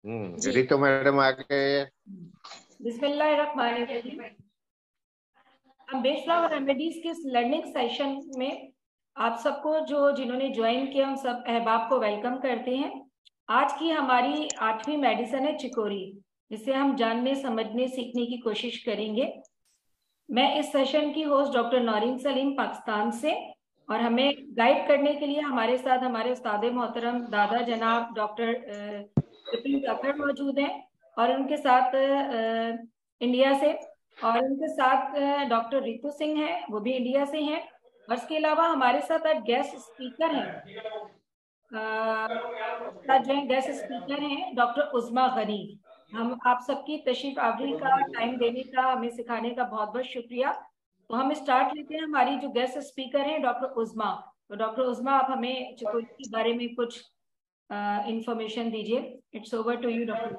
जी। Ritu madam आ गए। बिस्मिल्लाहिर्रहमानिर्रहीम। हम बेस्ड रेमेडीज के इस लर्निंग सेशन में आप सबको जिन्होंने ज्वाइन किया उन सब अहबाब को वेलकम करते हैं। आज की हमारी 8वीं मेडिसिन है चिकोरी, जिसे हम जानने समझने सीखने की कोशिश करेंगे। मैं इस सेशन की होस्ट डॉक्टर नौरीन सलीम पाकिस्तान से, और हमें गाइड करने के लिए हमारे साथ हमारे उस्ताद मोहतरम दादा जनाब डॉक्टर विपिन जाखड़ मौजूद हैं, और उनके साथ इंडिया से, और उनके साथ डॉक्टर रितु सिंह हैं, वो भी इंडिया से हैं। और इसके अलावा हमारे साथ आज गेस्ट स्पीकर हैं, साथ जो है गेस्ट स्पीकर हैं डॉक्टर उज़मा गनी। हम आप सबकी तशरीफ आवरी का, टाइम देने का, हमें सिखाने का बहुत बहुत शुक्रिया। तो हम स्टार्ट लेते हैं। हमारी जो गेस्ट स्पीकर हैं डॉक्टर उज़मा। तो डॉक्टर उज़मा, आप हमें चिकोरी के बारे में कुछ इंफॉर्मेशन दीजिए। It's over to you doctor.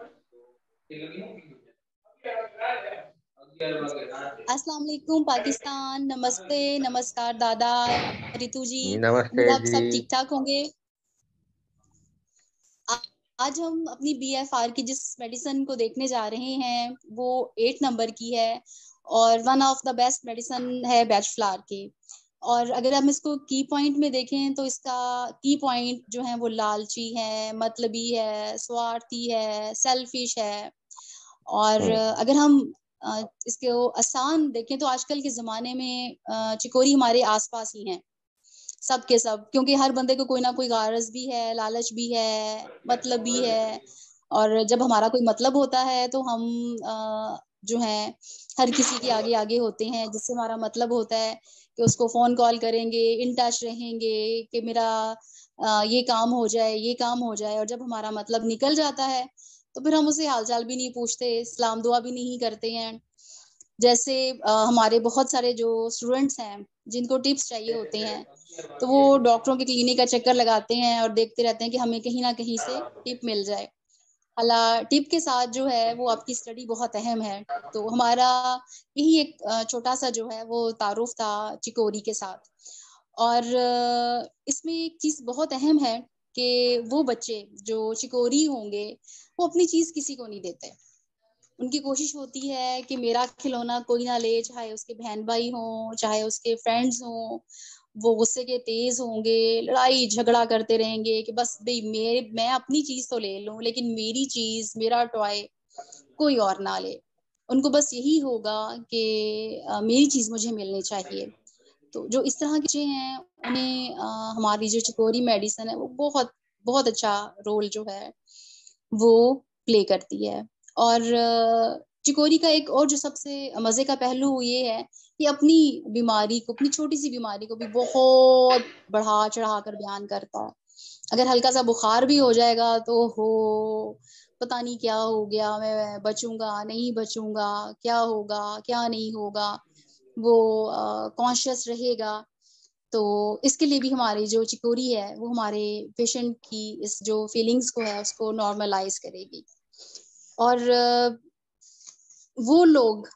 अस्सलाम वालेकुम पाकिस्तान, नमस्ते, नमस्कार दादा, रितु जी। नमस्ते उम्मीद आप जी। सब ठीक ठाक होंगे। आज हम अपनी BFR की जिस मेडिसिन को देखने जा रहे हैं वो 8 नंबर की है, और one of the best medicine है बैच फ्लावर की। और अगर हम इसको की पॉइंट में देखें तो इसका की पॉइंट जो है वो लालची है, मतलबी है, स्वार्थी है, सेल्फिश है। और अगर हम इसको आसान देखें तो आजकल के जमाने में चिकोरी हमारे आसपास ही हैं, सब के सब, क्योंकि हर बंदे को कोई ना कोई गारज भी है, लालच भी है, मतलब भी है। और जब हमारा कोई मतलब होता है तो हम जो है हर किसी के आगे आगे होते हैं, जिससे हमारा मतलब होता है कि उसको फोन कॉल करेंगे, इन टच रहेंगे कि मेरा ये काम हो जाए, ये काम हो जाए। और जब हमारा मतलब निकल जाता है तो फिर हम उसे हालचाल भी नहीं पूछते, सलाम दुआ भी नहीं करते हैं। जैसे हमारे बहुत सारे जो स्टूडेंट्स हैं जिनको टिप्स चाहिए होते हैं, तो वो डॉक्टरों के क्लिनिक का चक्कर लगाते हैं और देखते रहते हैं कि हमें कहीं ना कहीं से टिप मिल जाए। हाला टिप के साथ जो है वो आपकी स्टडी बहुत अहम है। तो हमारा यही एक छोटा सा जो है वो तारुफ था चिकोरी के साथ। और इसमें एक चीज बहुत अहम है कि वो बच्चे जो चिकोरी होंगे वो अपनी चीज किसी को नहीं देते। उनकी कोशिश होती है कि मेरा खिलौना कोई ना ले, चाहे उसके बहन भाई हों, चाहे उसके फ्रेंड्स हों। वो गुस्से के तेज होंगे, लड़ाई झगड़ा करते रहेंगे कि बस भाई मैं अपनी चीज तो ले लूं, लेकिन मेरी चीज, मेरा टॉय कोई और ना ले। उनको बस यही होगा कि मेरी चीज मुझे मिलनी चाहिए। तो जो इस तरह के बच्चे हैं उन्हें हमारी जो चिकोरी मेडिसिन है वो बहुत बहुत अच्छा रोल जो है वो प्ले करती है। और चिकोरी का एक और जो सबसे मजे का पहलू ये है कि अपनी बीमारी को, अपनी छोटी सी बीमारी को भी बहुत बढ़ा चढ़ा कर बयान करता है। अगर हल्का सा बुखार भी हो जाएगा तो हो पता नहीं क्या हो गया, मैं बचूंगा नहीं बचूंगा, क्या होगा क्या नहीं होगा, वो कॉन्शियस रहेगा। तो इसके लिए भी हमारी जो चिकोरी है वो हमारे पेशेंट की इस जो फीलिंग्स को है उसको नॉर्मलाइज करेगी। और वो लोग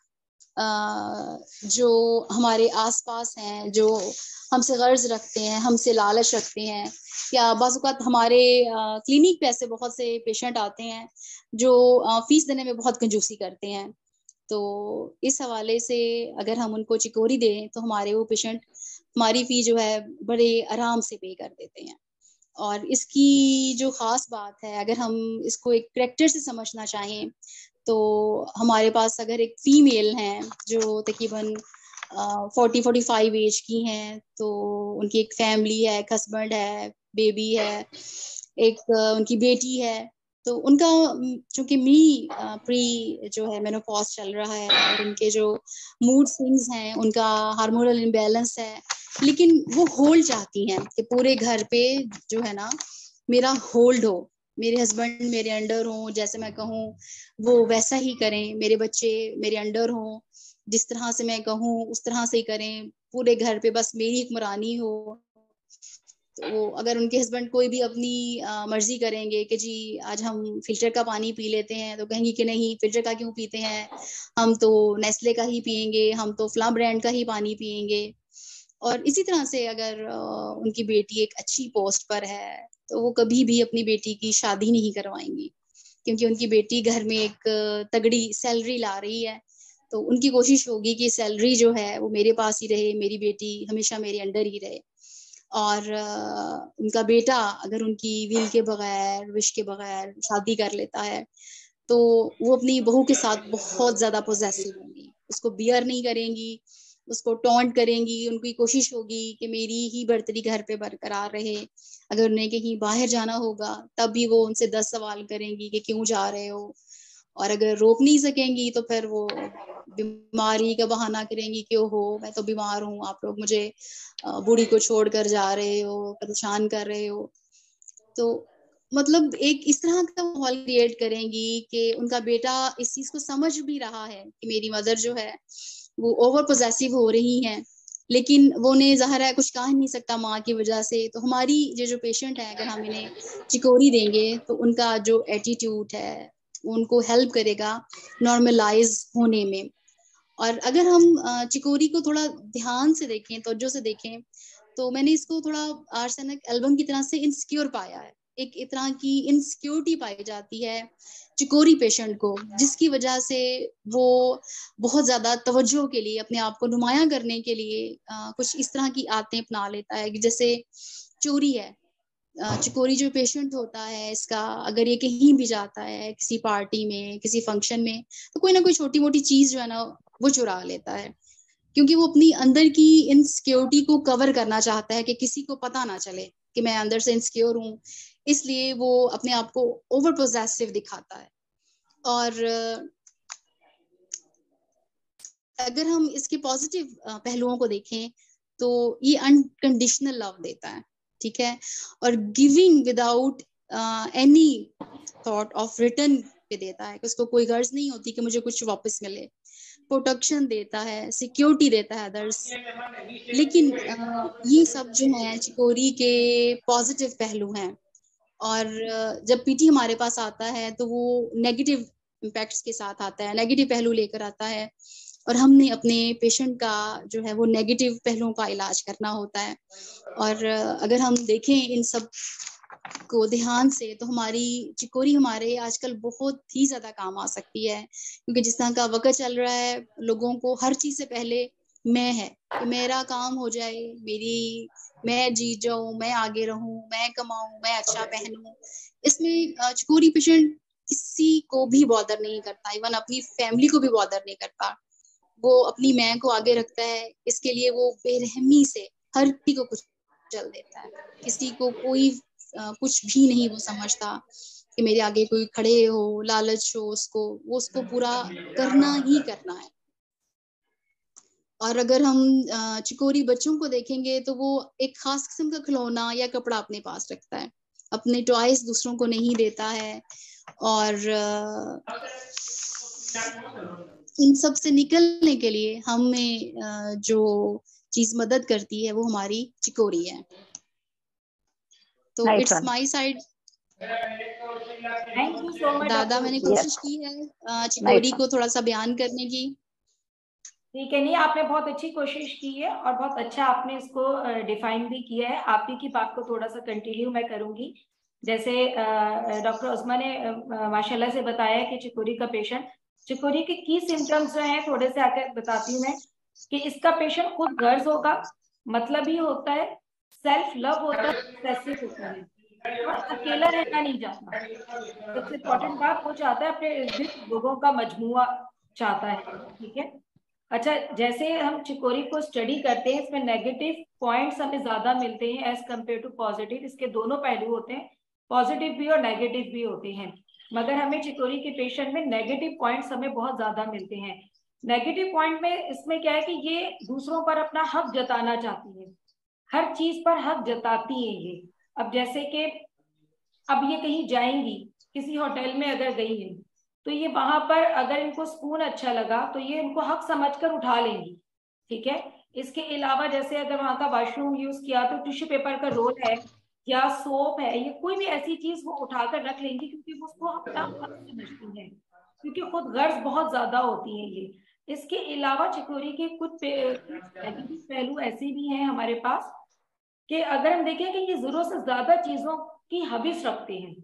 जो हमारे आसपास हैं, जो हमसे गर्ज रखते हैं, हमसे लालच रखते हैं, या बाज़ हमारे क्लिनिक पे ऐसे बहुत से पेशेंट आते हैं जो फीस देने में बहुत कंजूसी करते हैं। तो इस हवाले से अगर हम उनको चिकोरी दें तो हमारे वो पेशेंट हमारी फी जो है बड़े आराम से पे कर देते हैं। और इसकी जो खास बात है, अगर हम इसको एक करेक्टर से समझना चाहें तो हमारे पास अगर एक फीमेल हैं जो तकरीबन 40-45 एज की हैं, तो उनकी एक फैमिली है, एक हस्बैंड है, बेबी है, एक उनकी बेटी है। तो उनका चूंकि प्री जो है मेनोपॉज चल रहा है और उनके जो मूड स्विंग्स हैं, उनका हार्मोनल इम्बैलेंस है, लेकिन वो होल्ड चाहती हैं कि पूरे घर पे जो है ना मेरा होल्ड हो, मेरे हस्बैंड मेरे अंडर हो, जैसे मैं कहूँ वो वैसा ही करें, मेरे बच्चे मेरे अंडर हो, जिस तरह से मैं कहूँ उस तरह से ही करें, पूरे घर पे बस मेरी हुक्मरानी हो। तो अगर उनके हस्बैंड कोई भी अपनी मर्जी करेंगे कि जी आज हम फिल्टर का पानी पी लेते हैं, तो कहेंगी कि नहीं फिल्टर का क्यों पीते हैं, हम तो नेस्ले का ही पियेंगे, हम तो फला ब्रांड का ही पानी पियेंगे। और इसी तरह से अगर उनकी बेटी एक अच्छी पोस्ट पर है तो वो कभी भी अपनी बेटी की शादी नहीं करवाएंगी। क्योंकि उनकी बेटी घर में एक तगड़ी सैलरी ला रही है, तो उनकी कोशिश होगी कि सैलरी जो है वो मेरे पास ही रहे, मेरी बेटी हमेशा मेरे अंडर ही रहे। और उनका बेटा अगर उनकी विल के बगैर, विश के बगैर शादी कर लेता है, तो वो अपनी बहू के साथ बहुत ज्यादा पोजेसिव होंगी, उसको बियर नहीं करेंगी, उसको टॉन्ट करेंगी। उनकी कोशिश होगी कि मेरी ही बर्तरी घर पे बरकरार रहे। अगर उन्हें कहीं बाहर जाना होगा तब भी वो उनसे 10 सवाल करेंगी कि क्यों जा रहे हो। और अगर रोक नहीं सकेंगी तो फिर वो बीमारी का बहाना करेंगी कि ओहो मैं तो बीमार हूँ, आप लोग मुझे बूढ़ी को छोड़कर जा रहे हो, परेशान कर रहे हो। तो मतलब एक इस तरह का माहौल क्रिएट करेंगी कि उनका बेटा इस चीज को समझ भी रहा है कि मेरी मदर जो है वो ओवर पोजेसिव हो रही हैं, लेकिन वो ने ज़ाहिर है कुछ कह नहीं सकता माँ की वजह से। तो हमारी ये जो पेशेंट है, अगर हम इन्हें चिकोरी देंगे तो उनका जो एटीट्यूड है उनको हेल्प करेगा नॉर्मलाइज होने में। और अगर हम चिकोरी को थोड़ा ध्यान से देखें, तवज्जो से देखें, तो मैंने इसको थोड़ा आर्सेनिक एल्बम की तरह से इनसिक्योर पाया है। एक तरह की इनसिक्योरिटी पाई जाती है चिकोरी पेशेंट को, जिसकी वजह से वो बहुत ज्यादा तवज्जो के लिए, अपने आप को नुमायां करने के लिए कुछ इस तरह की आदतें अपना लेता है कि जैसे चोरी है। चिकोरी जो पेशेंट होता है इसका, अगर ये कहीं भी जाता है किसी पार्टी में, किसी फंक्शन में, तो कोई ना कोई छोटी मोटी चीज जो है ना वो चुरा लेता है, क्योंकि वो अपनी अंदर की इनसिक्योरिटी को कवर करना चाहता है कि किसी को पता ना चले कि मैं अंदर से इनसिक्योर हूँ। इसलिए वो अपने आप को ओवर पोजेसिव दिखाता है। और अगर हम इसके पॉजिटिव पहलुओं को देखें तो ये अनकंडीशनल लव देता है, ठीक है, और giving without any thought of return पे देता है कि उसको कोई गर्ज नहीं होती कि मुझे कुछ वापस मिले। प्रोटेक्शन देता है, सिक्योरिटी देता है अदर्स। लेकिन ये सब जो है चिकोरी के पॉजिटिव पहलू हैं। और जब पीटी हमारे पास आता है तो वो नेगेटिव इम्पैक्ट्स के साथ आता है, नेगेटिव पहलू लेकर आता है, और हमने अपने पेशेंट का जो है वो नेगेटिव पहलुओं का इलाज करना होता है। और अगर हम देखें इन सब को ध्यान से तो हमारी चिकोरी हमारे आजकल बहुत ही ज्यादा काम आ सकती है, क्योंकि जिस तरह का वक्त चल रहा है, लोगों को हर चीज से पहले मैं है कि मेरा काम हो जाए, मेरी मैं जीत जाऊं, मैं आगे रहूं, मैं कमाऊं, मैं अच्छा पहनूं। इसमें चिकोरी पेशेंट किसी को भी बॉदर नहीं करता, इवन अपनी फैमिली को भी बॉदर नहीं करता। वो अपनी मैं को आगे रखता है, इसके लिए वो बेरहमी से हर किसी को कुछ चल देता है। किसी को कोई कुछ भी नहीं वो समझता कि मेरे आगे कोई खड़े हो, लालच हो उसको, वो उसको पूरा करना ही करना है। और अगर हम चिकोरी बच्चों को देखेंगे तो वो एक खास किस्म का खिलौना या कपड़ा अपने पास रखता है, अपने टॉयज दूसरों को नहीं देता है। और इन सब से निकलने के लिए हमें जो चीज मदद करती है वो हमारी चिकोरी है। तो it's my side. Thank you so much दादा, मैंने डॉक्टर। कोशिश की है चिकोरी को थोड़ा सा बयान करने की। ठीक है, नहीं आपने बहुत अच्छी कोशिश की है और बहुत अच्छा आपने इसको डिफाइन भी किया है। आप ही की बात को थोड़ा सा कंटिन्यू मैं करूंगी। जैसे डॉक्टर उस्मा ने माशाल्लाह से बताया कि चिकोरी का पेशेंट, चिकोरी के की सिम्टम्स जो हैं थोड़े से आकर बताती हूँ मैं, कि इसका पेशेंट खुद गर्ज होगा, मतलब ही होता है, सेल्फ लव होता है, पोसेसिव होता है, और अकेला रहना नहीं चाहता। सबसे इम्पोर्टेंट बात, वो चाहता है अपने इर्द गिर्द लोगों का मजमुआ चाहता है। ठीक है। अच्छा, जैसे हम चिकोरी को स्टडी करते हैं, इसमें नेगेटिव पॉइंट्स हमें ज्यादा मिलते हैं एज कम्पेयर टू पॉजिटिव। इसके दोनों पहलू होते हैं, पॉजिटिव भी और नेगेटिव भी होते हैं, मगर हमें चिकोरी के पेशेंट में नेगेटिव पॉइंट्स हमें बहुत ज्यादा मिलते हैं। नेगेटिव पॉइंट में इसमें क्या है कि ये दूसरों पर अपना हक जताना चाहती है, हर चीज पर हक जताती है ये। अब जैसे कि अब ये कहीं जाएंगी, किसी होटल में अगर गई है, तो ये वहां पर अगर इनको स्पून अच्छा लगा तो ये इनको हक समझकर उठा लेंगी। ठीक है। इसके अलावा जैसे अगर वहां का वॉशरूम यूज किया तो टिश्यू पेपर का रोल है या सोप है, ये कोई भी ऐसी चीज वो उठाकर रख लेंगी, क्योंकि वो उसको अपना हक समझती है, क्योंकि खुद गर्ज बहुत ज्यादा होती है ये। इसके अलावा चिकोरी के कुछ नेगेटिव पहलू ऐसे भी हैं हमारे पास, कि अगर हम देखें कि ये जरूरत से ज्यादा चीजों की हविस रखते हैं।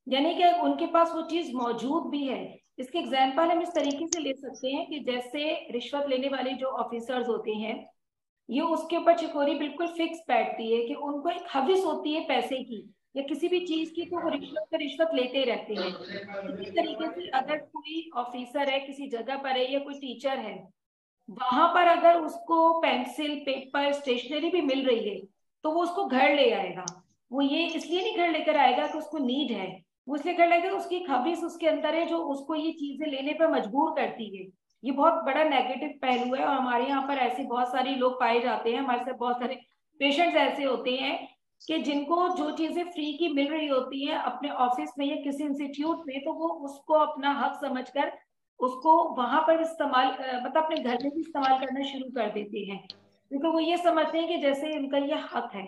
यानी कि उनके पास वो चीज मौजूद भी है। इसके एग्जाम्पल हम इस तरीके से ले सकते हैं कि जैसे रिश्वत लेने वाले जो ऑफिसर्स होते हैं, ये उसके ऊपर चिकोरी बिल्कुल फिक्स बैठती है कि उनको एक हविस होती है पैसे की या किसी भी चीज की, तो वो रिश्वत पे रिश्वत लेते ही रहते हैं। इसी तरीके से अगर कोई ऑफिसर है किसी जगह पर है या कोई टीचर है, वहां पर अगर उसको पेंसिल पेपर स्टेशनरी भी मिल रही है तो वो उसको घर ले आएगा। वो ये इसलिए नहीं घर लेकर आएगा कि उसको नीड है, वो इसलिए घर लेकर उसकी खबीस उसके अंदर है जो उसको ये चीजें लेने पर मजबूर करती है। ये बहुत बड़ा नेगेटिव पहलू है और हमारे यहाँ पर ऐसे बहुत सारे लोग पाए जाते हैं, हमारे साथ बहुत सारे पेशेंट्स ऐसे होते हैं कि जिनको जो चीजें फ्री की मिल रही होती है अपने ऑफिस में या किसी इंस्टीट्यूट में, तो वो उसको अपना हक समझकर उसको वहां पर इस्तेमाल मतलब अपने घर में भी इस्तेमाल करना शुरू कर देते हैं, क्योंकि वो ये समझते हैं कि जैसे उनका ये हक है।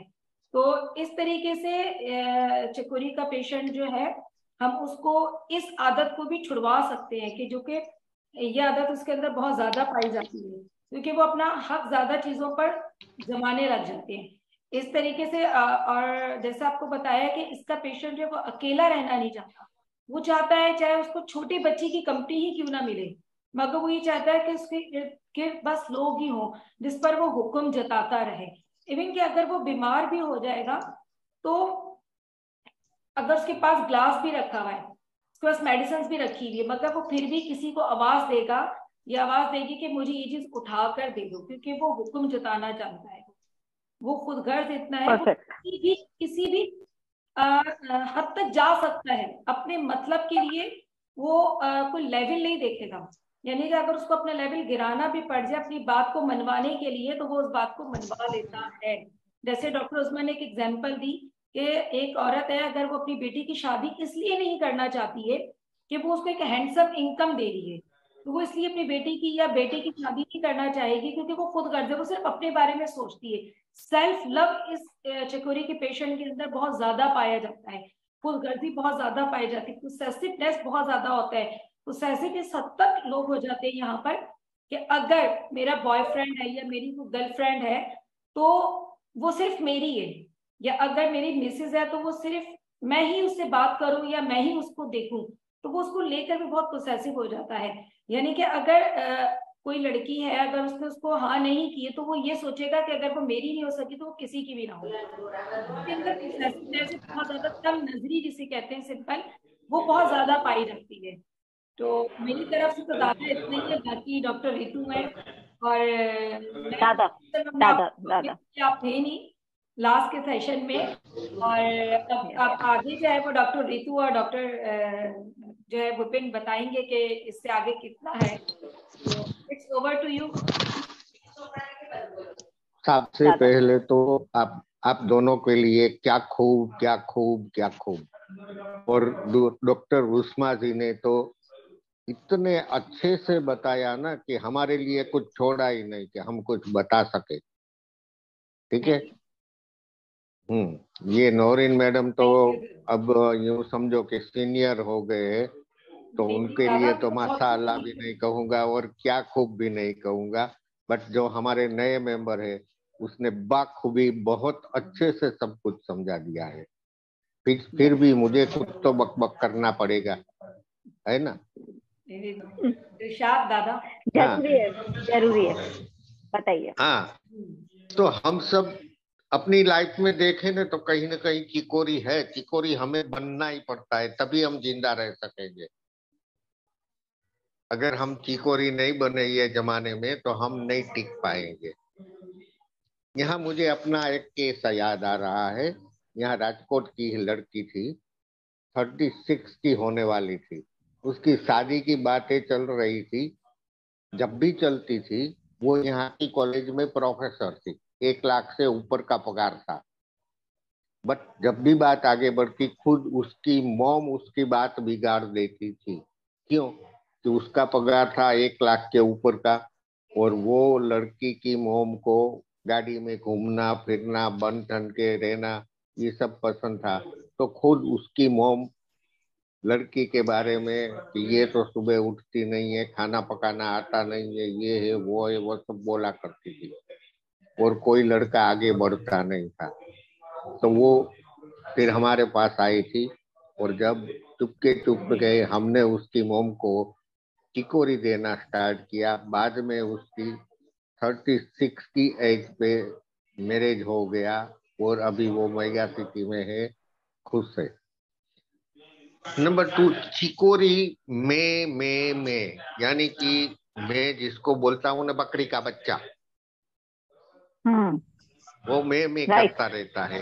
तो इस तरीके से चिकोरी का पेशेंट जो है, हम उसको इस आदत को भी छुड़वा सकते हैं कि जो कि ये आदत उसके अंदर बहुत ज्यादा पाई जाती है, क्योंकि वो अपना हक ज्यादा चीजों पर जमाने लग जाते हैं। इस तरीके से और जैसा आपको बताया कि इसका पेशेंट जो है वो अकेला रहना नहीं चाहता। वो चाहता है चाहे उसको छोटी बच्ची की कंपनी ही क्यों ना मिले, मगर वो ये चाहता है कि उसके इर्द गिर्द बस लोग ही हों जिस पर वो हुक्म जताता रहे। इवन कि अगर वो बीमार भी हो जाएगा तो अगर उसके पास ग्लास भी रखा हुआ है, उसके पास मेडिसिन भी रखी हुई है, मगर वो फिर भी किसी को आवाज देगा या आवाज देगी कि मुझे ये चीज उठा कर दे दो, क्योंकि वो हुक्म जताना चाहता है। वो खुद गर्ज इतना है, वो परफेक्ट। किसी भी हद तक जा सकता है अपने मतलब के लिए। वो कोई लेवल नहीं देखेगा, यानी कि अगर उसको अपना लेवल गिराना भी पड़ जाए अपनी बात को मनवाने के लिए, तो वो उस बात को मनवा लेता है। जैसे डॉक्टर उस्मान ने एक एग्जाम्पल दी कि एक औरत है, अगर वो अपनी बेटी की शादी इसलिए नहीं करना चाहती है कि वो उसको एक हैंडसम इनकम दे रही है, तो वो इसलिए अपनी बेटी की या बेटे की शादी नहीं करना चाहेगी क्योंकि वो खुद गर्ज है, वो सिर्फ अपने बारे में सोचती है। सेल्फ लव इस चिकोरी के पेशेंट के अंदर बहुत ज्यादा पाया जाता है, खुदगर्जी बहुत ज्यादा पाई जाती है, पोसेसिवनेस बहुत ज्यादा होता है। पोसेसिव इस हद तक लोग हो जाते हैं यहाँ पर कि अगर मेरा बॉयफ्रेंड है या मेरी कोई गर्लफ्रेंड है तो वो सिर्फ मेरी है, या अगर मेरी मिसेज है तो वो सिर्फ मैं ही उससे बात करूं या मैं ही उसको देखूं, तो वो उसको लेकर भी बहुत पोसेसिव हो जाता है। यानी कि अगर कोई लड़की है, अगर उसने उसको हाँ नहीं की है तो वो ये सोचेगा कि अगर वो मेरी नहीं हो सकी तो वो किसी की भी ना हो। उसके अंदर पोसेसिवनेस बहुत ज्यादा, तंग नजरी जिसे कहते हैं सिंपल, वो बहुत ज्यादा पाई जाती है। तो मेरी तरफ से तो ज्यादा इतना ही है, बाकी डॉक्टर रितु है और मैं दादा हमने दादा दादा। आपको आप थे नहीं लास्ट के सेशन में, और अब आगे जो है वो डॉक्टर रितु और डॉक्टर जो है विपिन बताएंगे कि इससे आगे कितना है। तो इट्स ओवर टू यू। सबसे दादा पहले तो आप दोनों के लिए क्या खूब क्या खूब क्या खूब। और डॉक्टर उस्मा जी ने तो इतने अच्छे से बताया ना कि हमारे लिए कुछ छोड़ा ही नहीं कि हम कुछ बता सके। ठीक है। ये नौरीन मैडम तो अब यूं समझो कि सीनियर हो गए हैं, तो उनके लिए तो माशाअल्लाह भी नहीं कहूंगा और क्या खूब भी नहीं कहूंगा। बट जो हमारे नए मेंबर है उसने बाखूबी बहुत अच्छे से सब कुछ समझा दिया है। फिर भी मुझे कुछ तो बकबक करना पड़ेगा, है ना। इरशाद दादा। हाँ जरूरी है, जरूरी है, बताइए। हाँ। तो हम सब अपनी लाइफ में देखें ना कहीं चिकोरी है। चिकोरी हमें बनना ही पड़ता है, तभी हम जिंदा रह सकेंगे। अगर हम चिकोरी नहीं बने ये जमाने में तो हम नहीं टिक पाएंगे। यहाँ मुझे अपना एक केस याद आ रहा है। यहाँ राजकोट की लड़की थी, 36 की होने वाली थी। उसकी शादी की बातें चल रही थी। जब भी चलती थी, वो यहाँ की कॉलेज में प्रोफेसर थी, 1 लाख से ऊपर का पगार था। बट जब भी बात आगे बढ़ती, खुद उसकी मॉम उसकी बात बिगाड़ देती थी। क्यों? कि उसका पगार था 1 लाख के ऊपर का, और वो लड़की की मॉम को गाड़ी में घूमना फिरना बन ठन के रहना ये सब पसंद था। तो खुद उसकी मॉम लड़की के बारे में कि ये तो सुबह उठती नहीं है, खाना पकाना आता नहीं है, ये है वो सब बोला करती थी। और कोई लड़का आगे बढ़ता नहीं था। तो वो फिर हमारे पास आई थी और जब चुपके हमने उसकी मोम को चिकोरी देना स्टार्ट किया, बाद में उसकी 36 की एज पे मैरिज हो गया और अभी वो मैया सिटी में है, खुश है। नंबर 2, चिकोरी में यानी कि मैं जिसको बोलता हूँ ना बकरी का बच्चा, वो मैं करता रहता है।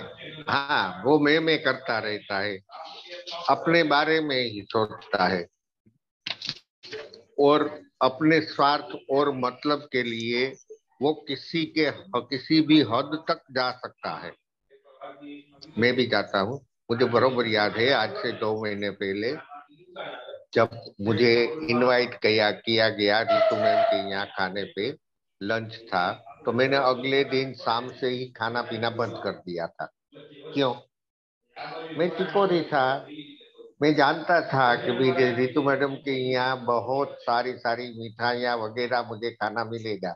हाँ, वो मैं करता रहता है, अपने बारे में ही सोचता है और अपने स्वार्थ और मतलब के लिए वो किसी भी हद तक जा सकता है। मैं भी जाता हूँ। मुझे बरोबर याद है, आज से 2 महीने पहले जब मुझे इनवाइट किया गया रितु मैम के यहाँ खाने पे, लंच था, तो मैंने अगले दिन शाम से ही खाना पीना बंद कर दिया था। क्यों? मैं चिकोरी था। मैं जानता था कि भी रितु मैडम के यहाँ बहुत सारी मिठाइयाँ वगैरह मुझे खाना मिलेगा,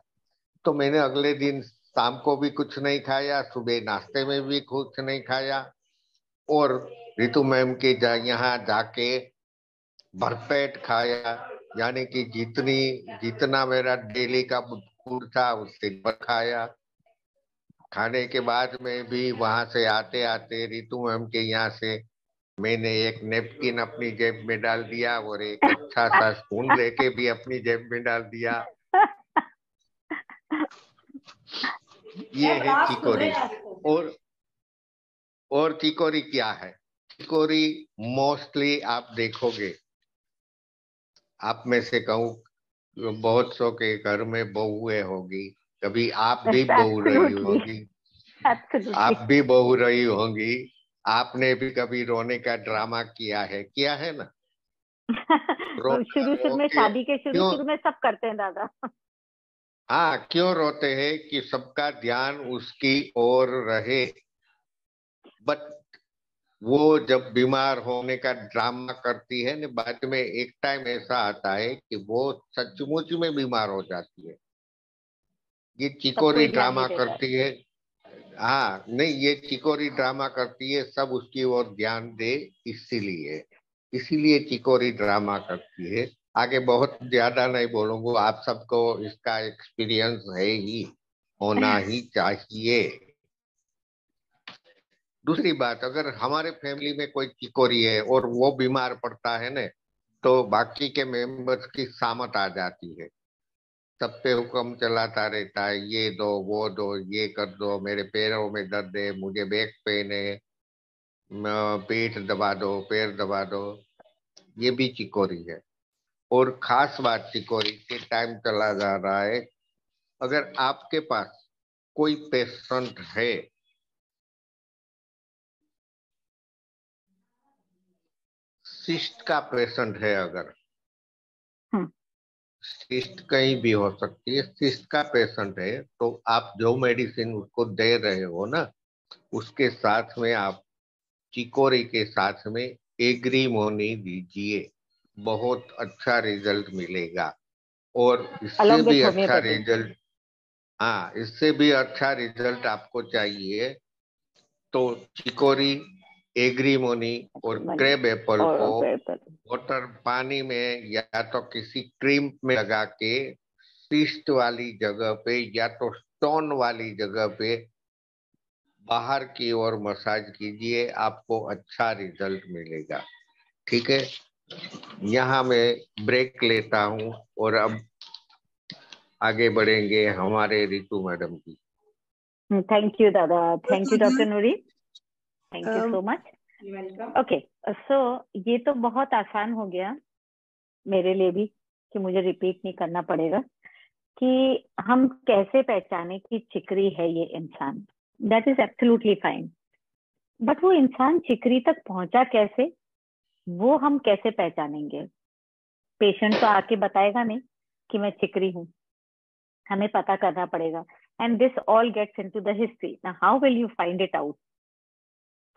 तो मैंने अगले दिन शाम को भी कुछ नहीं खाया, सुबह नाश्ते में भी कुछ नहीं खाया, और रितु मैम के यहाँ जाके भरपेट खाया। यानी कि जितना मेरा डेली का फूड था उससे भर खाया। खाने के बाद में भी वहां से आते आते रितु मैम के यहाँ से मैंने एक नेपकिन अपनी जेब में डाल दिया और एक अच्छा सा स्पून लेके भी अपनी जेब में डाल दिया। ये है चिकोरी। और चिकोरी क्या है? चिकोरी मोस्टली आप देखोगे, आप में से कहूँ बहुत सौ के घर में बहुएं होगी, कभी आप भी बहू रही होगी, आप भी बहू रही होंगी, आपने भी कभी रोने का ड्रामा किया है ना? शुरू में शादी के शुरू में सब करते हैं दादा। हाँ, क्यों रोते हैं? कि सबका ध्यान उसकी ओर रहे। बट वो जब बीमार होने का ड्रामा करती है ना, बाद में एक टाइम ऐसा आता है कि वो सचमुच में बीमार हो जाती है। ये चिकोरी ड्रामा करती है। हाँ, नहीं, ये चिकोरी ड्रामा करती है, सब उसकी ओर ध्यान दे, इसीलिए चिकोरी ड्रामा करती है। आगे बहुत ज्यादा नहीं बोलूंगा, आप सबको इसका एक्सपीरियंस है ही, होना ही चाहिए। दूसरी बात, अगर हमारे फैमिली में कोई चिकोरी है और वो बीमार पड़ता है ना, तो बाकी के मेंबर्स की सामत आ जाती है, सब पे हुक्म चलाता रहता है, ये दो वो दो, ये कर दो, मेरे पैरों में दर्द है, मुझे बैक पेन है, पेट दबा दो, पैर दबा दो। ये भी चिकोरी है। और खास बात, चिकोरी के टाइम चला जा रहा है, अगर आपके पास कोई पेशेंट है, सिस्ट का पेशेंट है, अगर सिस्ट कहीं भी हो सकती है, सिस्ट का पेशेंट है, तो आप जो मेडिसिन उसको दे रहे हो ना, उसके साथ में आप चिकोरी के साथ में एग्रीमोनी दीजिए, बहुत अच्छा रिजल्ट मिलेगा। और इससे भी अच्छा रिजल्ट, हाँ, इससे भी अच्छा रिजल्ट आपको चाहिए तो चिकोरी, एग्रीमोनी और क्रेब एप्पल को वाटर पानी में या तो किसी क्रीम में लगा के सिस्ट वाली जगह पे या तो स्टोन वाली जगह पे बाहर की ओर मसाज कीजिए, आपको अच्छा रिजल्ट मिलेगा। ठीक है, यहाँ मैं ब्रेक लेता हूँ और अब आगे बढ़ेंगे हमारे रितु मैडम की। थैंक यू दादा, thank you doctor Noori, thank you so much. Okay, so ये तो बहुत आसान हो गया मेरे लिए भी कि मुझे रिपीट नहीं करना पड़ेगा कि हम कैसे पहचाने कि चिकरी है ये इंसान। That is absolutely fine, but वो इंसान चिकरी तक पहुंचा कैसे, वो हम कैसे पहचानेंगे? पेशेंट तो आके बताएगा नहीं कि मैं चिकरी हूँ, हमें पता करना पड़ेगा। And this all gets into the history. Now how will you find it out?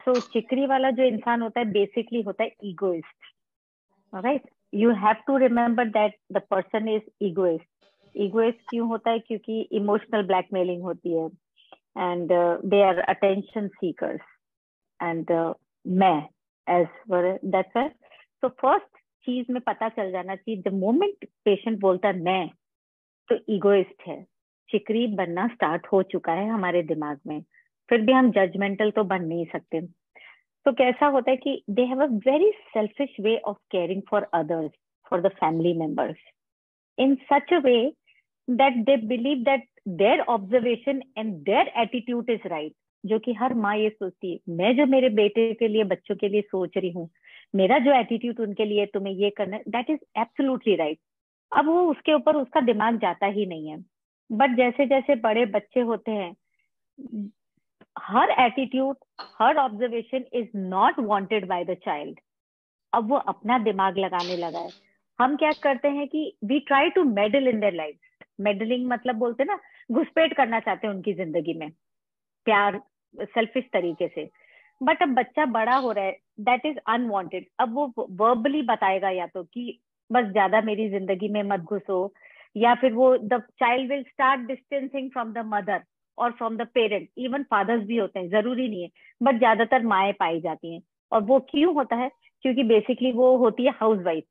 So chicory वाला जो इंसान होता है बेसिकली होता है egoist, right? You have to remember that the person is egoist. Egoist क्यों होता है? क्योंकि इमोशनल ब्लैकमेलिंग होती है and they are attention seekers and मैं एज पर दैट्स व्हाई। तो फर्स्ट चीज में पता चल जाना चाहिए, द मोमेंट पेशेंट बोलता मैं, तो ईगोइस्ट है, चिकरी बनना स्टार्ट हो चुका है हमारे दिमाग में। फिर भी हम जजमेंटल तो बन नहीं सकते। तो कैसा होता है कि they have a very selfish way of caring for others, for the family members, in such a way that they believe that their observation and their attitude is right. जो कि हर माँ ये सोचती है, मैं जो मेरे बेटे के लिए, बच्चों के लिए सोच रही हूँ, मेरा जो एटीट्यूड उनके लिए, तुम्हें ये करना है, दैट इज एब्सोल्युटली राइट। अब वो उसके ऊपर उसका दिमाग जाता ही नहीं है। बट जैसे जैसे बड़े बच्चे होते हैं, हर एटीट्यूड, हर observation is not wanted by the child. अब वो अपना दिमाग लगाने लगा है। हम क्या करते हैं कि we try to meddle in their life. Meddling मतलब बोलते हैं ना, घुसपैठ करना चाहते हैं उनकी जिंदगी में, प्यार, सेल्फिश तरीके से। बट अब बच्चा बड़ा हो रहा है, दैट इज अनवांटेड। अब वो वर्बली बताएगा या तो कि बस ज्यादा मेरी जिंदगी में मत घुसो, या फिर वो the child will start distancing from the mother और from the parent. Even fathers भी होते हैं, जरूरी नहीं है, बट ज्यादातर माएँ पाई जाती हैं। और वो क्यों होता है? क्योंकि बेसिकली वो होती है हाउस वाइफ,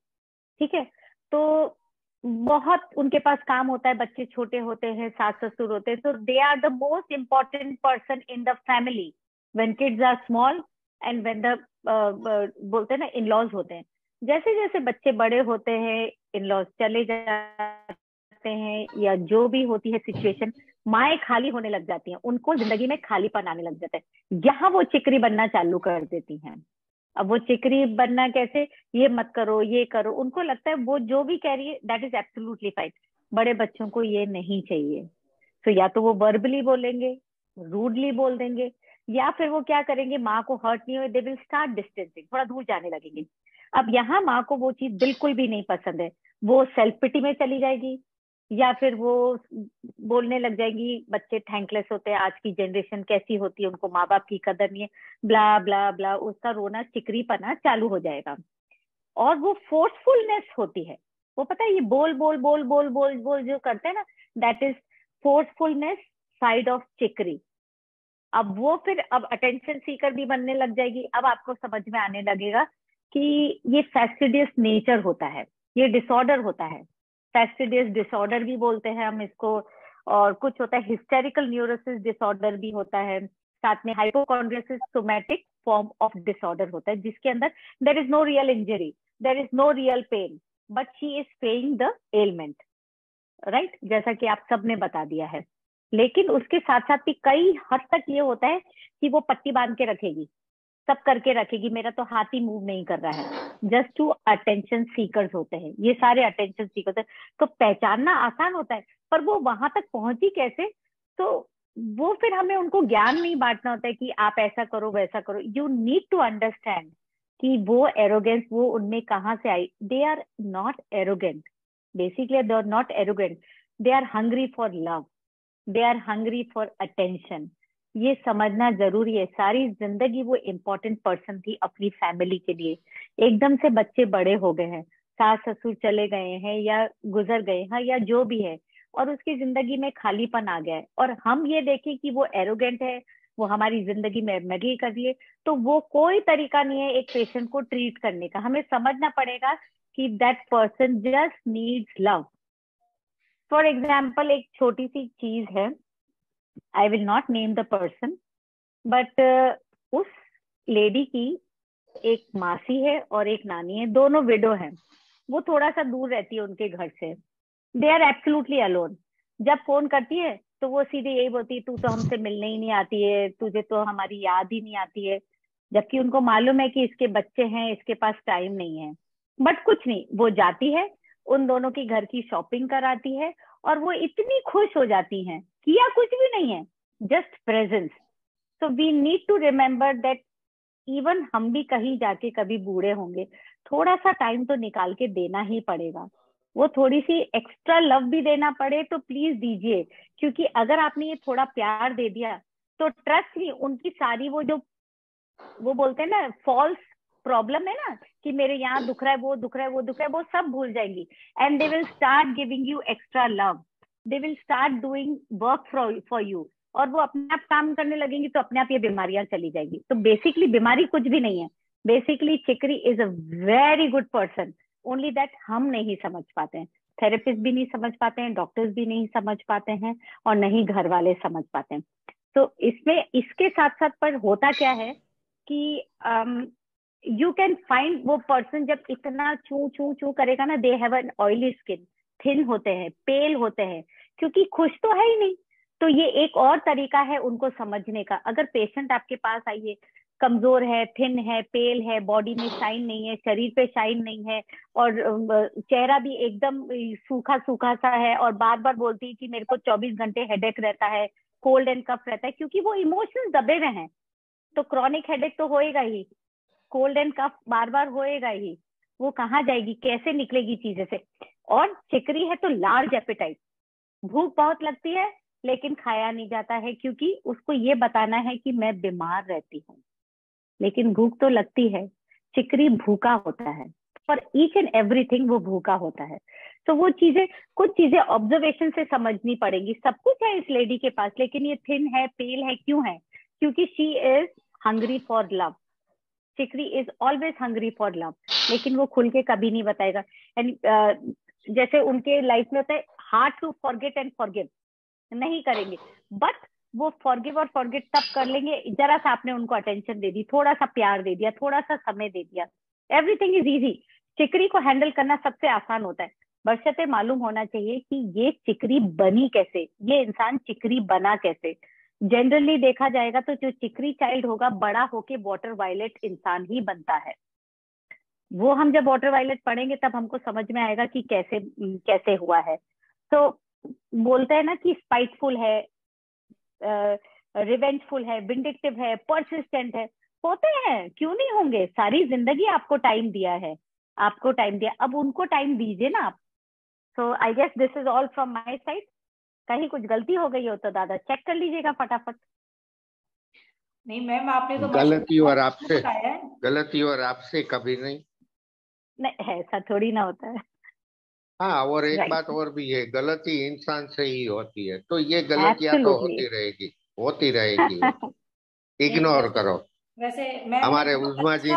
ठीक है। तो बहुत उनके पास काम होता है, बच्चे छोटे होते हैं, सास ससुर होते हैं, तो they are the most important person in the family when kids are small and when the बोलते हैं ना इन लॉज होते हैं। जैसे जैसे बच्चे बड़े होते हैं, इन लॉज चले जाते हैं, या जो भी होती है सिचुएशन, माएँ खाली होने लग जाती हैं, उनको जिंदगी में खालीपन आने लग जाता है। यहाँ वो चिकरी बनना चालू कर देती हैं। अब वो चिकरी बनना कैसे? ये मत करो, ये करो। उनको लगता है वो जो भी कह रही है दैट इज एब्सोल्युटली फाइन। बड़े बच्चों को ये नहीं चाहिए। तो या तो वो वर्बली बोलेंगे, रूडली बोल देंगे, या फिर वो क्या करेंगे, माँ को हर्ट नहीं हो, दे विल स्टार्ट डिस्टेंसिंग, थोड़ा दूर जाने लगेंगे। अब यहाँ माँ को वो चीज बिल्कुल भी नहीं पसंद है, वो सेल्फ पिटी में चली जाएगी, या फिर वो बोलने लग जाएगी, बच्चे थैंकलेस होते हैं, आज की जनरेशन कैसी होती है, उनको माँ बाप की कदर नहीं है, ब्ला ब्ला ब्ला, उसका रोना चिकरीपना चालू हो जाएगा। और वो फोर्सफुलनेस होती है, वो पता है ये बोल बोल बोल बोल बोल बोल जो करते हैं ना, दैट इज फोर्सफुलनेस साइड ऑफ चिकरी। अब वो फिर अब अटेंशन सीकर भी बनने लग जाएगी। अब आपको समझ में आने लगेगा कि ये फैस्टिडियस नेचर होता है, ये डिसऑर्डर होता है, फैस्टिडियस डिसऑर्डर भी बोलते हैं हम इसको। और कुछ होता है हिस्टेरिकल न्यूरोसिस डिसऑर्डर भी होता है, साथ में hypochondriasis somatic form of disorder होता है, जिसके अंदर there is no real injury, there is no real pain, but she is feigning the element, right, जैसा कि आप सबने बता दिया है। लेकिन उसके साथ साथ भी कई हद तक ये होता है कि वो पट्टी बांध के रखेगी, सब करके रखेगी, मेरा तो हाथ ही मूव नहीं कर रहा है, जस्ट टू अटेंशन सीकर्स होते हैं ये सारे, अटेंशन सीकर्स है। तो पहचानना आसान होता है, पर वो वहां तक पहुंची कैसे? तो वो फिर हमें उनको ज्ञान नहीं बांटना होता है कि आप ऐसा करो वैसा करो। यू नीड टू अंडरस्टैंड कि वो एरोगेंस वो उनमें कहाँ से आई। They are not arrogant, basically they are not arrogant, they are hungry for love, they are hungry for attention. ये समझना जरूरी है। सारी जिंदगी वो इम्पोर्टेंट पर्सन थी अपनी फैमिली के लिए, एकदम से बच्चे बड़े हो गए हैं, सास ससुर चले गए हैं या गुजर गए हैं या जो भी है, और उसकी जिंदगी में खालीपन आ गया है, और हम ये देखें कि वो एरोगेंट है, वो हमारी जिंदगी में मैगी कर रही है, तो वो कोई तरीका नहीं है एक पेशेंट को ट्रीट करने का। हमें समझना पड़ेगा कि that person just needs love. For example, एक छोटी सी चीज है, I will not name the person, but उस लेडी की एक मासी है और एक नानी है, दोनों विडो हैं। वो थोड़ा सा दूर रहती है उनके घर से, दे आर एब्सोल्युटली अलोन। जब फोन करती है तो वो सीधे यही बोलती है, तू तो हमसे मिलने ही नहीं आती है, तुझे तो हमारी याद ही नहीं आती है। जबकि उनको मालूम है कि इसके बच्चे हैं, इसके पास टाइम नहीं है, बट कुछ नहीं, वो जाती है, उन दोनों की घर की शॉपिंग कराती है, और वो इतनी खुश हो जाती हैं, किया कुछ भी नहीं है, just presence. So we need to remember that even हम भी कहीं जाके कभी बूढ़े होंगे, थोड़ा सा टाइम तो निकाल के देना ही पड़ेगा। वो थोड़ी सी एक्स्ट्रा लव भी देना पड़े तो प्लीज दीजिए, क्योंकि अगर आपने ये थोड़ा प्यार दे दिया तो ट्रस्ट नहीं, उनकी सारी वो जो वो बोलते हैं ना फॉल्स प्रॉब्लम है ना, कि मेरे यहाँ दुख रहा है, वो दुख रहा है, वो दुख रहा है, वो सब भूल जाएंगी, and they will start giving you extra love, they will start doing work for you, और वो अपने आप काम करने लगेंगी, तो अपने आप ये बीमारियां चली जाएगी। तो बेसिकली बीमारी कुछ भी नहीं है, basically chicory is a very good person, only that हम नहीं समझ पाते हैं, थेरेपिस्ट भी नहीं समझ पाते हैं, डॉक्टर्स भी नहीं समझ पाते हैं, और नहीं घर वाले समझ पाते हैं। तो इसमें इसके साथ साथ पर होता क्या है कि यू कैन फाइंड वो पर्सन जब इतना चू चू चू करेगा ना, they have an oily skin, thin होते हैं, पेल होते हैं, क्योंकि खुश तो है ही नहीं। तो ये एक और तरीका है उनको समझने का। अगर पेशेंट आपके पास आइए, कमजोर है, थिन है, पेल है, बॉडी में शाइन नहीं है, शरीर पे शाइन नहीं है, और चेहरा भी एकदम सूखा सूखा सा है, और बार बार बोलती है कि मेरे को 24 घंटे हेडेक रहता है, कोल्ड एंड कफ रहता है, क्योंकि वो इमोशंस दबे हुए हैं। तो क्रॉनिक हेडेक तो होएगा ही, कोल्ड एंड कफ बार बार होएगा ही, वो कहाँ जाएगी, कैसे निकलेगी चीजें से। और चिकरी है तो लार्ज एपेटाइट, भूख बहुत लगती है लेकिन खाया नहीं जाता है, क्योंकि उसको ये बताना है कि मैं बीमार रहती हूँ, लेकिन भूख तो लगती है। चिकरी भूखा होता है, फॉर ईच एंड एवरीथिंग वो भूखा होता है। तो वो चीजें, कुछ चीजें ऑब्जर्वेशन से समझनी पड़ेगी। सब कुछ है इस लेडी के पास, लेकिन ये थिन है, पेल है, क्यों है? क्योंकि she is hungry for love. Chicory is always hungry for love, लेकिन वो खुल के कभी नहीं बताएगा। एंड जैसे उनके लाइफ में होता है hard to forget and forgive, नहीं करेंगे, बट वो फॉरगिव और फॉरगेट तब कर लेंगे जरा सा आपने उनको अटेंशन दे दी, थोड़ा सा प्यार दे दिया, थोड़ा सा समय दे दिया। Everything is easy. चिकरी को हैंडल करना सबसे आसान होता है, बशर्ते मालूम होना चाहिए कि ये चिकरी बनी कैसे, ये इंसान चिकरी बना कैसे। जनरली देखा जाएगा तो जो चिकरी चाइल्ड होगा बड़ा होके वाटर वायलेट इंसान ही बनता है। वो हम जब वाटर वायलेट पढ़ेंगे तब हमको समझ में आएगा कि कैसे कैसे हुआ है। तो बोलते हैं ना कि स्पाइटफुल है, रिवेंजफुल है, विंडिक्टिव है, परसिस्टेंट है, होते हैं, क्यों नहीं होंगे? सारी जिंदगी आपको टाइम दिया है, आपको टाइम दिया, अब उनको टाइम दीजिए ना आप। So I guess this is all from my side. कहीं कुछ गलती हो गई हो तो दादा चेक कर लीजिएगा फटाफट। नहीं मैम, आपने तो गलती और आपसे कभी नहीं ऐसा थोड़ी ना होता है। हाँ, और एक बात और भी है, गलती इंसान से ही होती है, तो ये गलतियां तो होती रहेगी इग्नोर करो। वैसे मैं हमारे उस्मा जी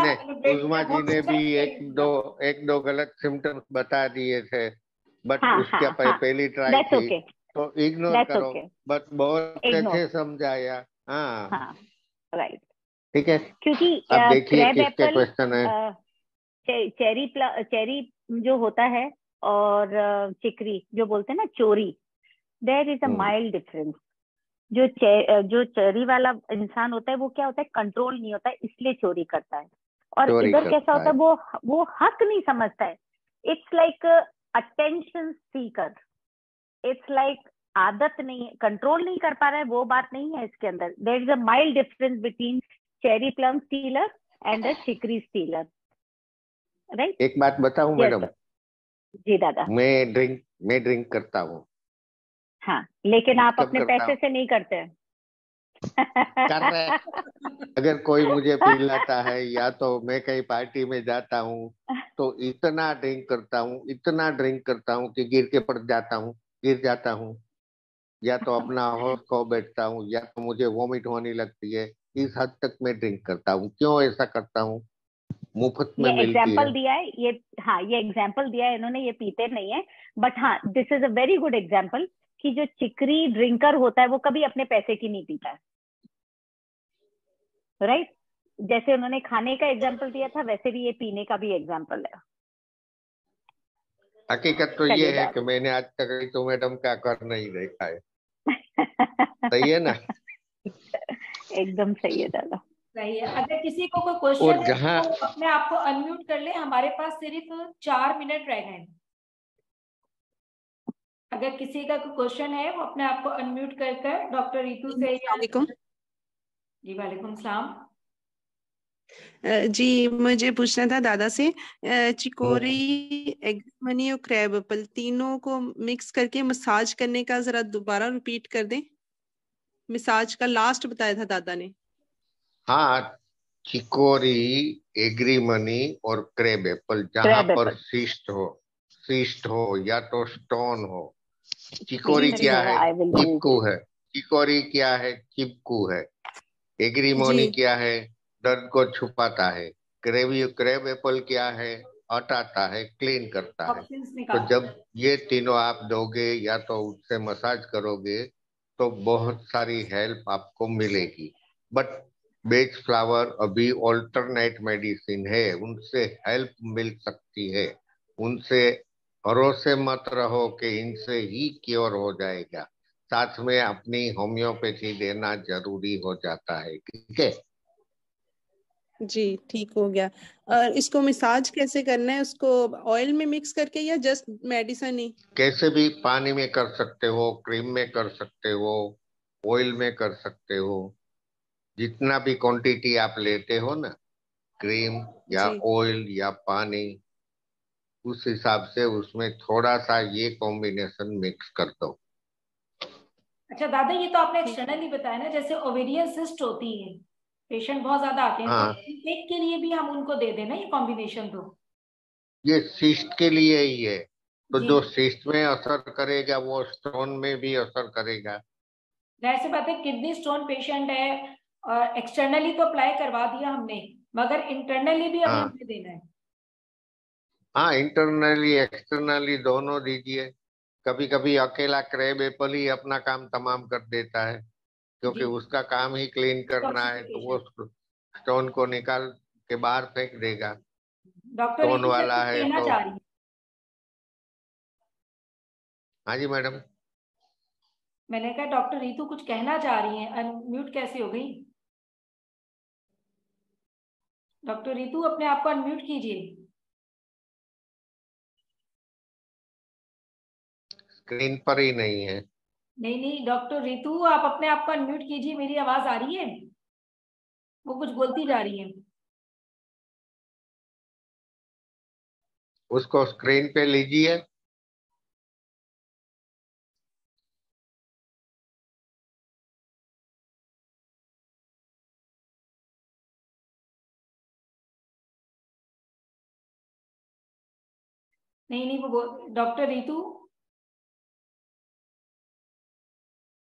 ने भी एक दो गलत सिम्टम्स बता दिए थे, बट उसके पहली ट्राई थी, तो इग्नोर करो, बट बहुत अच्छे समझाया। हाँ राइट, ठीक है। क्योंकि अब देखिए किसके क्वेश्चन है। चेरी जो होता है और चिकरी जो बोलते हैं ना, चोरी, there is a mild difference. जो चेरी वाला इंसान होता है वो क्या होता है, कंट्रोल नहीं होता है, इसलिए चोरी करता है। और इधर कैसा होता है, वो हक नहीं समझता है। It's like attention seeker, it's like आदत नहीं है, कंट्रोल नहीं कर पा रहा है, वो बात नहीं है इसके अंदर। There is a mild difference between cherry plum stealer and a chicory stealer, right. एक बात बताऊं मैडम? जी दादा। मैं ड्रिंक करता हूँ। हाँ, लेकिन आप अपने पैसे से नहीं करते हैं। कर रहे। अगर कोई मुझे पिलाता है या तो मैं कहीं पार्टी में जाता हूँ तो इतना ड्रिंक करता हूँ कि गिर जाता हूँ, या तो अपना होश खो बैठता हूँ, या तो मुझे वॉमिट होने लगती है। इस हद तक मैं ड्रिंक करता हूँ। क्यों ऐसा करता हूँ? मुफ्त में मिलती है। एग्जाम्पल दिया है ये, हाँ ये एग्जाम्पल दिया है इन्होंने, ये पीते नहीं है, बट हाँ this is a very good example कि जो चिकरी ड्रिंकर होता है वो कभी अपने पैसे की नहीं पीता है, राइट। जैसे उन्होंने खाने का एग्जाम्पल दिया था, वैसे भी ये पीने का भी एग्जाम्पल है। हकीकत तो ये है कि मैंने आज तक तो मैडम का कर नहीं देखा है। सही है ना? एकदम सही है दादा, सही है। अगर किसी को कोई क्वेश्चन है तो अपने आप को अनम्यूट कर ले, हमारे पास सिर्फ 4 मिनट रह गए। अगर किसी का कोई क्वेश्चन है वो अपने आप को अनम्यूट कर डॉक्टर रितु से जी वालेकुम सलाम जी, मुझे पूछना था दादा से, चिकोरी, एग्रीमनी और क्रैब एप्पल तीनों को मिक्स करके मसाज करने का जरा दोबारा रिपीट कर दें। मसाज का लास्ट बताया था दादा ने। हाँ, चिकोरी, एग्रीमनी और क्रैब एप्पल, जहां पर सिस्ट हो या तो स्टोन हो। चिकोरी क्या है? चिपकू है। चिकोरी क्या है? चिपकू है। एग्रीमोनी क्या है? दर्द को छुपाता है। क्रैब एप्पल क्या है, हटाता है, क्लीन करता है। टॉक्सिन्स तो निकालता है। जब ये तीनों आप दोगे या तो उससे मसाज करोगे तो बहुत सारी हेल्प आपको मिलेगी। बट बेच फ्लावर अभी ऑल्टरनेट मेडिसिन है, उनसे हेल्प मिल सकती है। उनसे भरोसे मत रहो कि इनसे ही क्योर हो जाएगा, साथ में अपनी होम्योपैथी देना जरूरी हो जाता है। ठीक है जी, ठीक हो गया। और इसको मसाज कैसे करना है? उसको ऑयल में मिक्स करके या जस्ट मेडिसिन ही? कैसे भी, पानी में कर सकते हो, क्रीम में कर सकते हो, ऑयल में कर सकते हो। जितना भी क्वांटिटी आप लेते हो ना, क्रीम या जी ऑयल या पानी, उस हिसाब से उसमें थोड़ा सा ये कॉम्बिनेशन मिक्स कर दो। अच्छा दादा, ये तो आपने ठीक। एक्सटर्नली बताया ना, जैसे ओवेरियन सिस्ट होती है, पेशेंट बहुत ज्यादा आते हैं, तो हाँ, एक के लिए भी हम उनको दे देना ये कॉम्बिनेशन तो। ये सिस्ट के लिए ही है। तो जी। जो सिस्ट में असर करेगा वो स्टोन में भी असर करेगा। जाहिर सी बात है, किडनी स्टोन पेशेंट है और एक्सटर्नली तो अप्लाई करवा दिया हमने, मगर इंटरनली भी अभी हाँ हमने देना है। हाँ, इंटरनली एक्सटर्नली दोनों दीजिए। कभी कभी अकेला क्रैब एप्पल ही अपना काम तमाम कर देता है, क्योंकि जी। उसका काम ही क्लीन करना है, तो वो डिटॉक्सिफिकेशन। स्टोन को निकाल के बाहर फेंक देगा। डॉक्टर स्टोन रितु शायद वाला कुछ है कहना तो। चाह रही है। हाँ जी मैडम। मैंने कहा डॉक्टर रितु कुछ कहना चाह रही है, अनम्यूट कैसे हो गई? डॉक्टर रितु अपने आप को अनम्यूट कीजिए। स्क्रीन पर ही नहीं है। नहीं नहीं डॉक्टर रितु, आप अपने आप को अनम्यूट कीजिए, मेरी आवाज आ रही है? वो कुछ बोलती जा रही है। उसको स्क्रीन पे लीजिए। नहीं नहीं वो डॉक्टर रितु,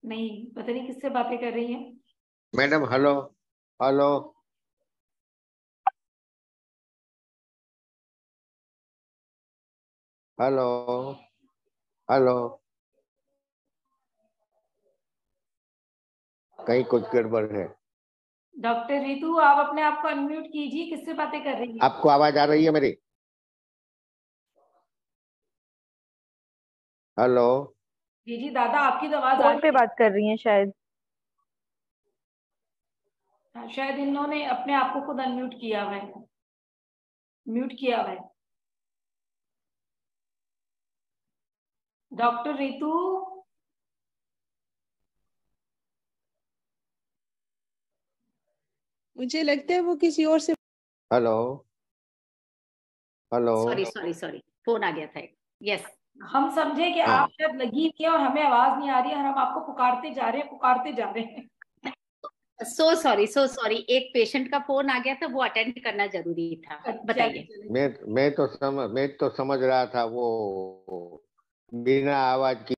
नहीं पता नहीं किससे बातें कर रही है। Madam hello, hello, hello, hello. कहीं कुछ गड़बड़ है। डॉक्टर रितु, आप अपने आप को अनम्यूट कीजिए, किससे बातें कर रही है? आपको आवाज आ रही है मेरी? हेलो। जी जी दादा, आपकी तो आवाज आ फोन पे रही बात कर रही हैं शायद। है। शायद इन्होंने अपने आप को खुद अनम्यूट किया हुआ है, म्यूट किया हुआ है। डॉक्टर रितु, मुझे लगता है वो किसी और से। Hello, hello. Sorry sorry sorry, phone आ गया था एक। यस। हम समझे कि हाँ, आप शायद लगी हुई है और हमें आवाज नहीं आ रही है, और हम आपको पुकारते जा रहे हैं, पुकारते जा रहे हैं। सो सॉरी, एक पेशेंट का फोन आ गया था, वो अटेंड करना जरूरी था। बताइए। मैं तो समझ रहा था वो बिना आवाज की